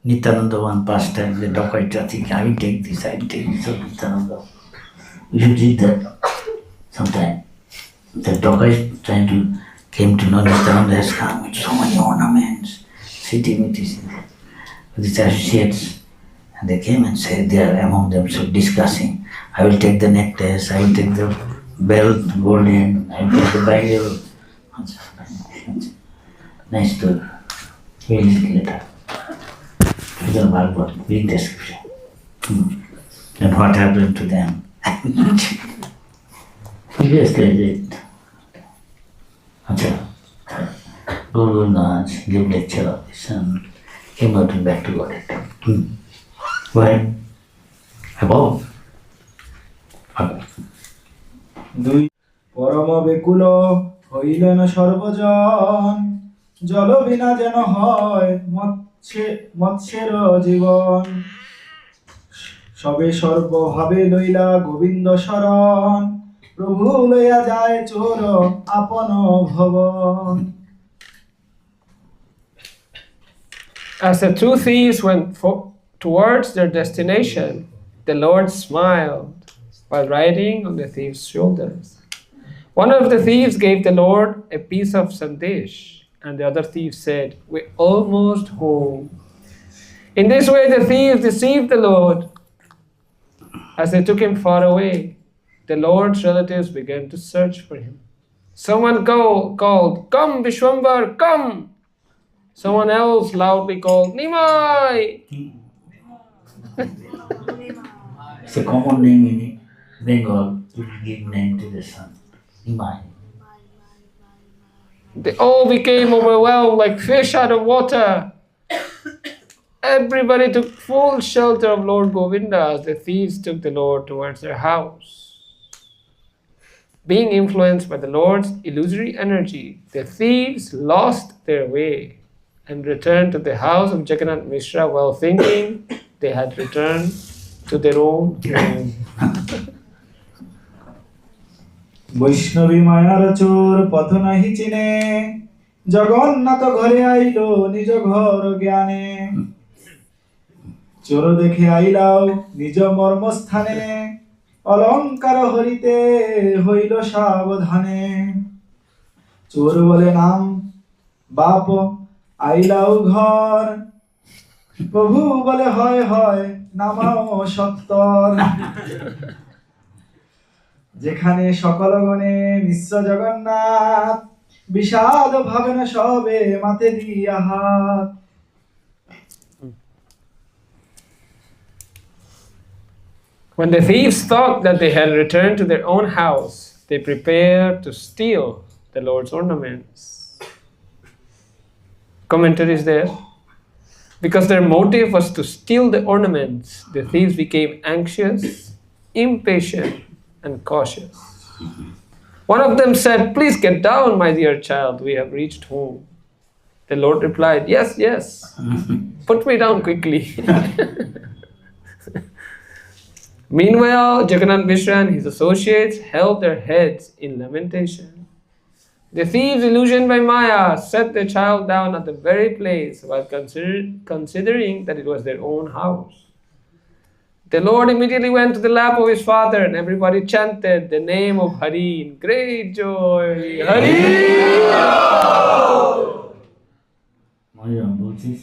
Nityananda one pastime, the Dakaita think, I will take this, I will take this. So Nityananda, you should read that sometime. The Dakait trying to came to know Nityananda has come with so many ornaments, sitting with his associates, and they came and said they are among them so discussing. I will take the necklace, I will take the belt, golden, I will take the bangle. Nice to read it later. The Bhagavad, read description. And what happened to them? Yes, they did. Guru Nath gave lecture of this and came out and back to Godhead. Why? Above. দুই পরম বেকুল হইলেন সর্বজন, জল বিনা যেন হয় মৎস্যের জীবন। সবে সর্বভাবে লইলা গোবিন্দ শরণ, প্রভু লইয়া যায় চোর আপন ভবন। As the two thieves went towards their destination, the Lord smiled while riding on the thief's shoulders. One of the thieves gave the Lord a piece of sandesh, and the other thief said, "We're almost home." In this way, the thieves deceived the Lord. As they took him far away, the Lord's relatives began to search for him. Someone called, "Come, Vishwambar, come!" Someone else loudly called, Nimai! It's a common name in Bengal. People give name to the son. Nimai. They all became overwhelmed like fish out of water. Everybody took full shelter of Lord Govinda as the thieves took the Lord towards their house. Being influenced by the Lord's illusory energy, the thieves lost their way and returned to the house of Jagannath Mishra while thinking they had returned to their own home. বৈষ্ণবী মায়ার চোর পথ নাহি চিনে জগন্নাথ ঘরে আইলো নিজ ঘর জ্ঞানে চোর দেখে আইলাও নিজ মর্মস্থানে অলঙ্কার হরিতে হইল সাবধানে চোর বলে নাম বাপ আইলাও ঘর প্রভু বলে হয় হয় নামাও সত্তর যেখানে সকল গণে মিশ্র জগন্নাথ বিষাদ ভাবনা সবে মাথে দিয়া হাত When the thieves thought that they had returned to their own house, they prepared to steal the Lord's ornaments. Commentary is there. Because their motive was to steal the ornaments, the thieves became anxious, impatient, and cautious. One of them said, "Please get down, my dear child, we have reached home." The Lord replied, "Yes, yes, put me down quickly." Meanwhile, Jagannath Mishra and his associates held their heads in lamentation. The thieves, illusioned by Maya, set the child down at the very place while considering that it was their own house. The Lord immediately went to the lap of his father and everybody chanted the name of Hari in great joy. Hari! Maya, বলছিস?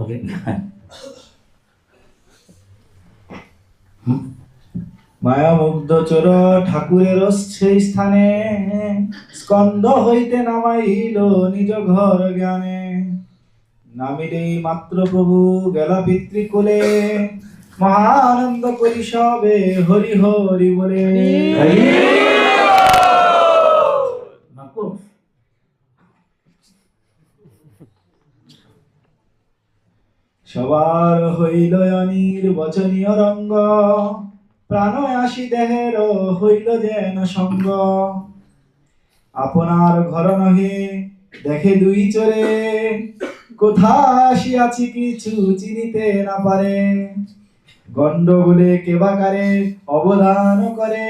Okay. মায়া মুগ্ধ চোর ঠাকুরের সেই স্থানে স্কন্ধ হইতে নামাইল নিজ ঘর জ্ঞানে নামিলেই মাত্র প্রভু গেল পিতৃকুলে মহানন্দ করি সবে হরি হরি বলে সবার হইল অনির্বচনীয় রঙ্গ প্রাণ আসি দেহের হইল যেন সঙ্গ আপনার ঘর নহে দেখে দুই চোরে কোথায় আসিয়াছি কিছু চিনিতে না পারে গন্ডগোলে কেবাকারে অবদান করে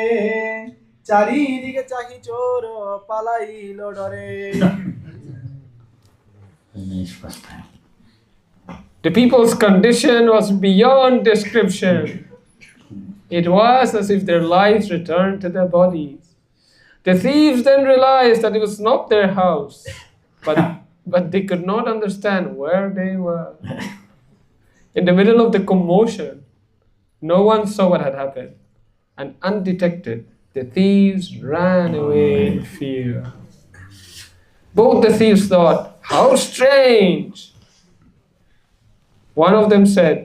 চারিদিকে চাহি চোর পালাইল ডরে The people's condition was beyond description. It was as if their lives returned to their bodies. The thieves then realized that it was not their house, but they could not understand where they were. In the middle of the commotion, no one saw what had happened, and undetected, the thieves ran away in fear. Both the thieves thought, "How strange!" One of them said,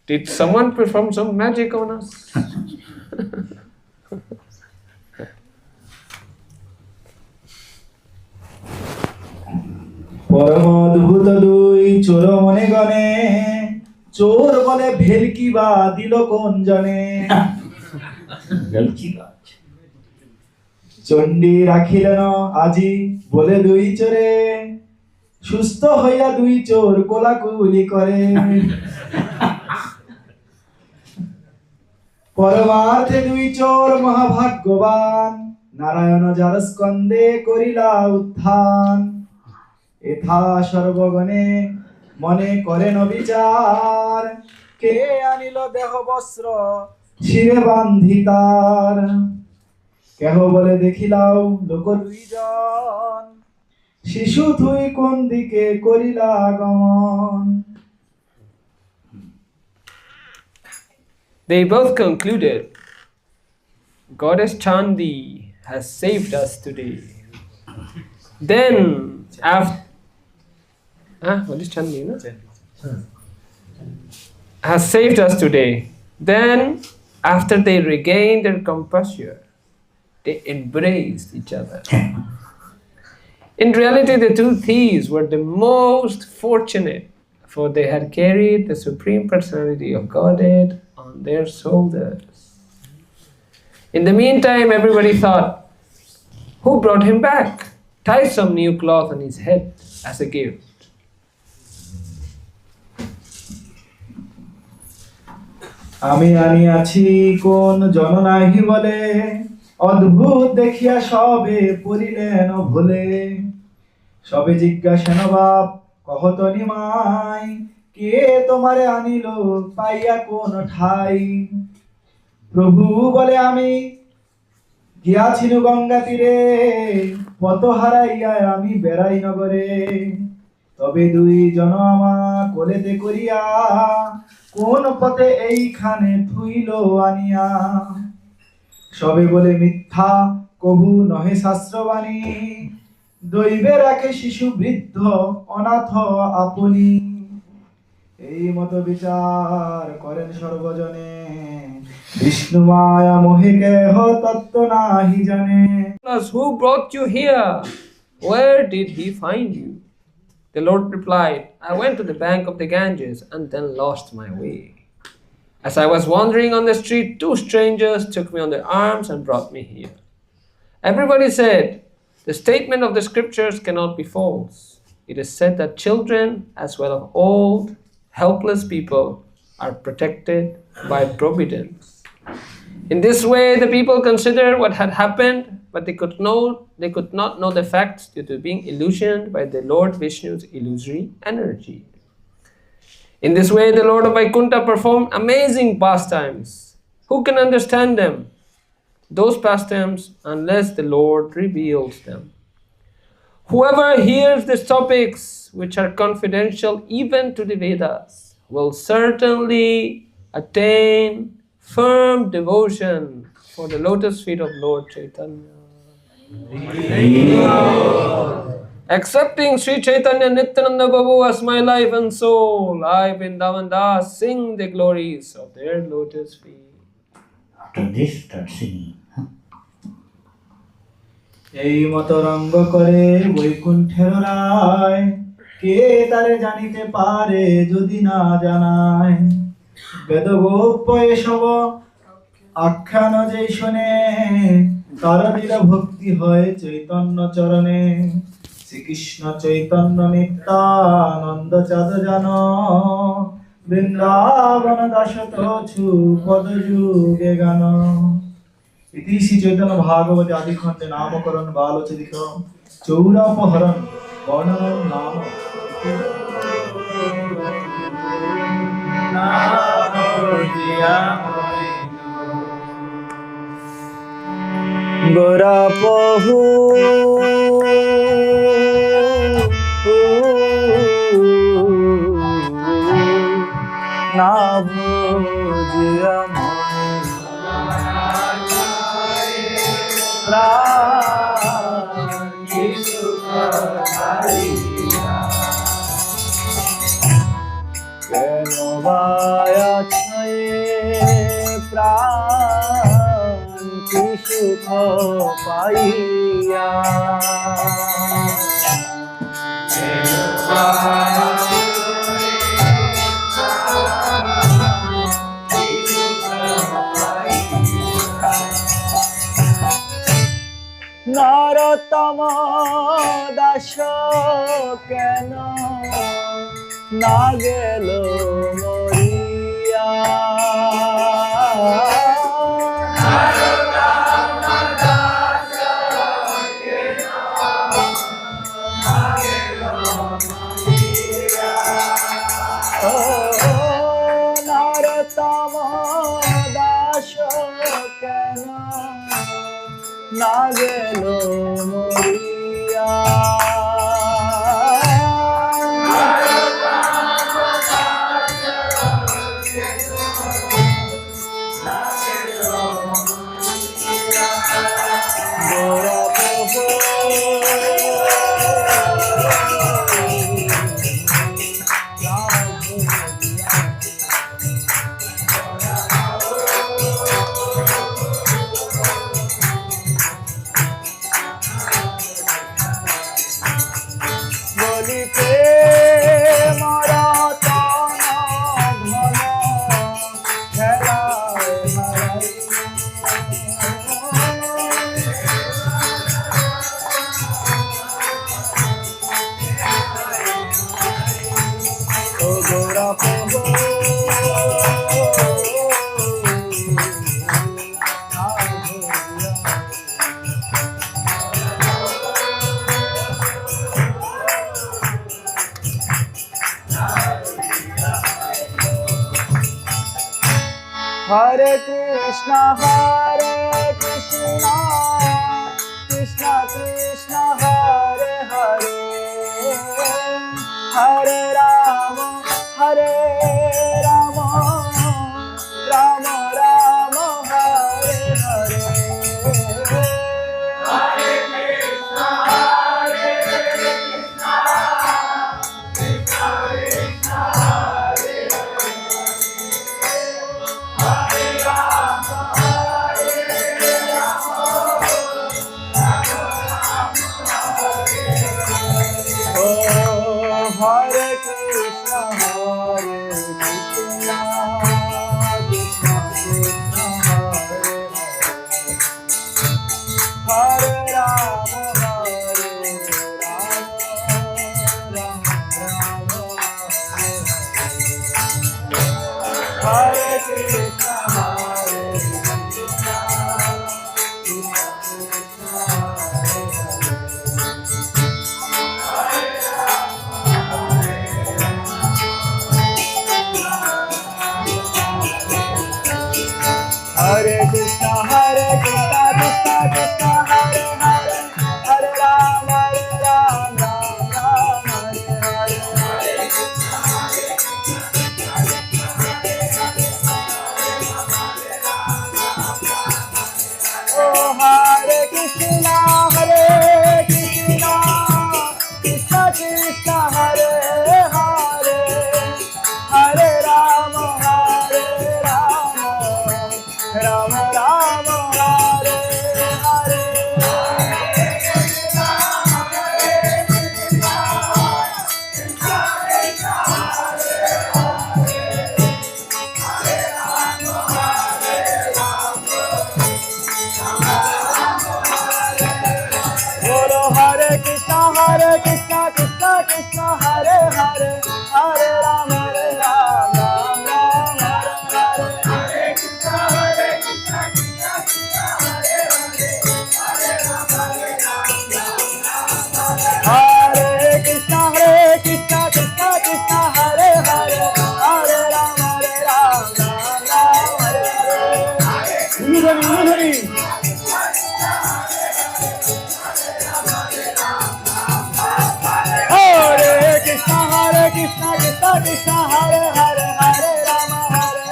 "Did someone perform some magic on us?" পরম অদ্ভুত দুই চোর মনে গনে চোর বলে ভেলকি বা দিল কোন জনে চণ্ডী রাখিলেন আজি বলে দুই চোরে সুস্থ হইয়া দুই চোর কোলাকুলি করে পরমার্থে দুই চোর মহাভাগ্যবান নারায়ণ যার স্কন্ধে করিলা উত্থান এথা সর্বগণে মনে করেন বিচার কে আনিল দেহ বস্ত্র শিরে বান্ধি তার কেহ বলে দেখিলাও লোক দুইজন শিশু তুই কোন দিকে করিলা গমন They both concluded, Goddess Chandi has saved us today. Then, after what is Chandi, no? Has saved us today. Then, after they regained their composure, they embraced each other. In reality, the two thieves were the most fortunate, for they had carried the Supreme Personality of Godhead on their shoulders. In the meantime, everybody thought, who brought him back? Tie some new cloth on his head as a gift. আমি আনিয়াছি কোন জন নাহি বলে, অদ্ভুত দেখিয়া সবে পড়িলেন ভুলে। সবে জিজ্ঞাসেন বাপ কহত নিমাই, কে তোমারে আনিল পাইয়া কোন ঠাই? প্রভু বলে আমি গিয়াছিনু গঙ্গা তীরে, পত হারাইয়া আমি বেড়াই নগরে। তবে দুই জন আমা কোলেতে করিয়া, কোন পথে এইখানে থুইল আনিয়া। সবে বলে মিথ্যা কবু নহে শাস্ত্রবাণী, দৈবে রাখে শিশু বৃদ্ধ অনাথ আপনি। এই মত বিচার করেন সর্বজনে, বিষ্ণু মায়া মোহে কেহ তত্ত্ব নাহি জানে। Who brought you here? Where did he find you? The Lord replied, I went to the bank of the Ganges and then lost my way. As I was wandering on the street, two strangers took me on their arms and brought me here. Everybody said, the statement of the scriptures cannot be false. It is said that children, as well as old, helpless people, are protected by providence. In this way, the people considered what had happened, but they could not know the facts due to being illusioned by the Lord Vishnu's illusory energy. In this way, the Lord of Vaikuntha performed amazing pastimes. Who can understand them? Those pastimes, unless the Lord reveals them. Whoever hears these topics, which are confidential even to the Vedas, will certainly attain firm devotion for the lotus feet of Lord Chaitanya. Accepting Sri Chaitanya Nityananda Prabhu as my life and soul, I, Vrindavan Das, sing the glories of their lotus feet. After this, start singing. এই মত রঙ্গ করে বৈকুণ্ঠের রায়, কে তারে জানিতে পারে যদি না জানায়। বেদগোপ্য এসব আখ্যান যেই শোনে, তার দৃঢ় ভক্তি হয় চৈতন্য চরণে। শ্রীকৃষ্ণ চৈতন্য নিত্যানন্দ চাঁদ জান, বৃন্দাবন দাসত ছু পদ যুগে গান। ইতি শ্রী চৈতন্য ভাগবতে আদিখণ্ডে নামকরণ বালচরিত চৌরাপহরণ বর্ণন নাম। গোরা প্রভু না বুঝিয়া কেন বায়া প্রাণ কি সুখ পাইয়া। নরতম দাস কেন না গেল মরিয়া। নরতম দাস কেন না গেল মরিয়া। গোরা প্রভু Hare Krishna Krishna Krishna Hare Hare Hare Rama Rama Rama Hare Hare Hare Krishna Krishna Krishna Hare Hare Rama Hare Krishna Krishna Krishna Hare Rama Hare Krishna Hare Krishna Krishna Krishna Hare Hare Hare Rama Ram Hare Hare Oh Hare Krishna Krishna Krishna Hare Hare Hare Rama Rama Rama Hare Hare Bolo Hare Krishna Krishna Krishna Hare Hare Hare Rama Ram Hare Hare Hare Krishna Krishna Krishna Hare Hare Krishna Krishna Krishna Hare Hare Hare Rama Hare Hare Hare Krishna Krishna Krishna Hare Hare Hare Rama Rama Rama Hare Hare Krishna Krishna Hare Hare Hare Rama Hare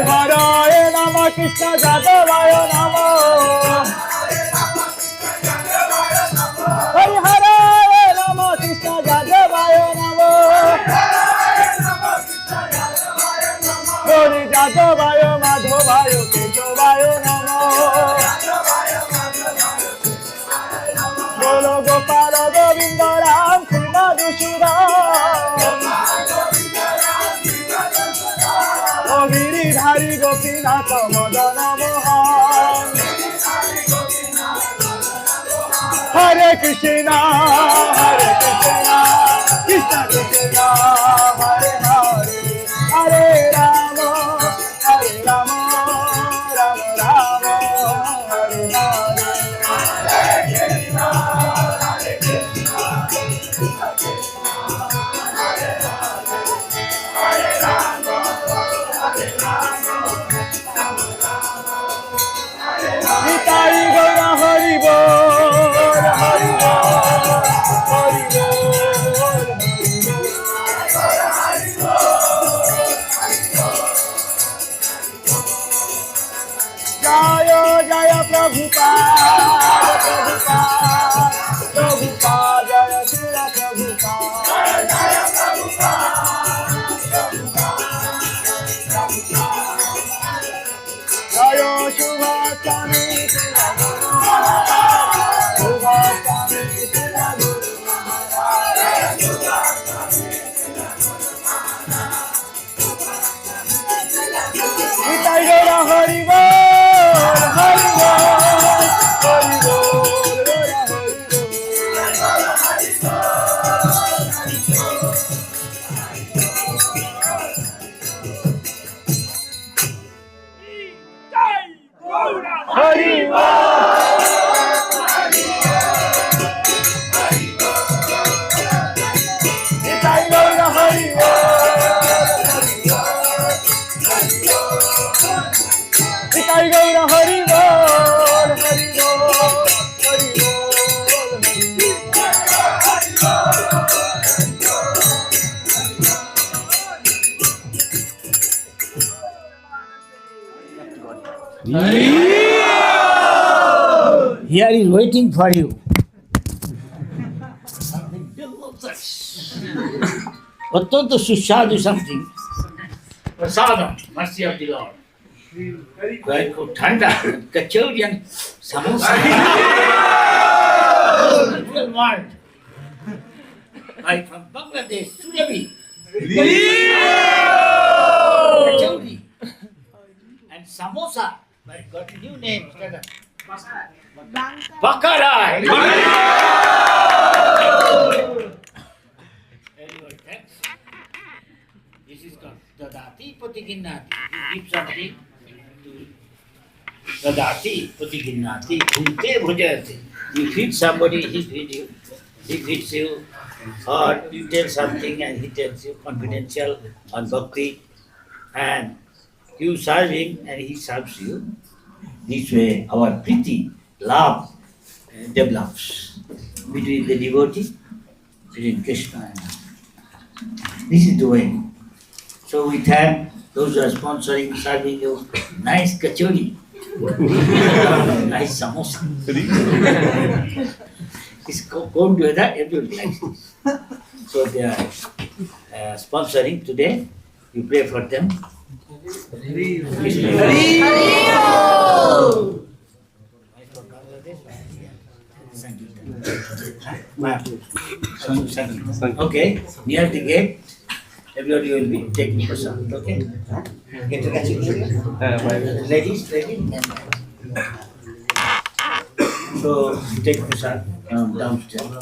Hare Nama Krishna Jadavaya Nama Hare Hare Rama Krishna Jadavaya Nama Hare Jadavaya Madhavaya Keshavaya Nama Bolo Gopala Govinda Ram Krishna Dushuram O Giridhari Gopinatha Madana Mohan Hare Krishna Krishna Krishna Hare Hare Hare Rama Rama Rama Hare Hare Hare Krishna Hare Rama Nitai Gaura Hari Bol Hari Bol Hari Bol Jaya Jaya Prabhupada Prabhupada Jaya Srila Prabhupada Jaya Jaya Shubhastami Shubhastami Nitai Gaura Hari Bol Hari Bol Hari Bol Hari Bol Hari बोल हरि बोल हरि बोल Here is waiting for you. অত্যন্ত সুস্বাদু something. Prasadam, mercy of the Lord. Very good. Thanda, kachori and samosa. Real world. I from Bangladesh, Surabi. Kachori and samosa. I got a new name. Bakara. Very good, thanks. This is called Dadati Patiginnati. You give something to Dadati Patiginnati. Bhunte bhujayate. You feed somebody, he feeds you. He feeds you. Or you tell something and he tells you confidential on bhakti. And you serve him and he serves you. This way our priti, love, develops between the devotee, between Krishna and us. This is the way. So we thank those who are sponsoring, serving you nice kachori, nice samosa. It's cold weather, everybody likes this. So they are sponsoring today. You pray for them. Okay, near the gate, everybody will be taking prasad. Okay, get to catch it. Ladies. So take prasad downstairs.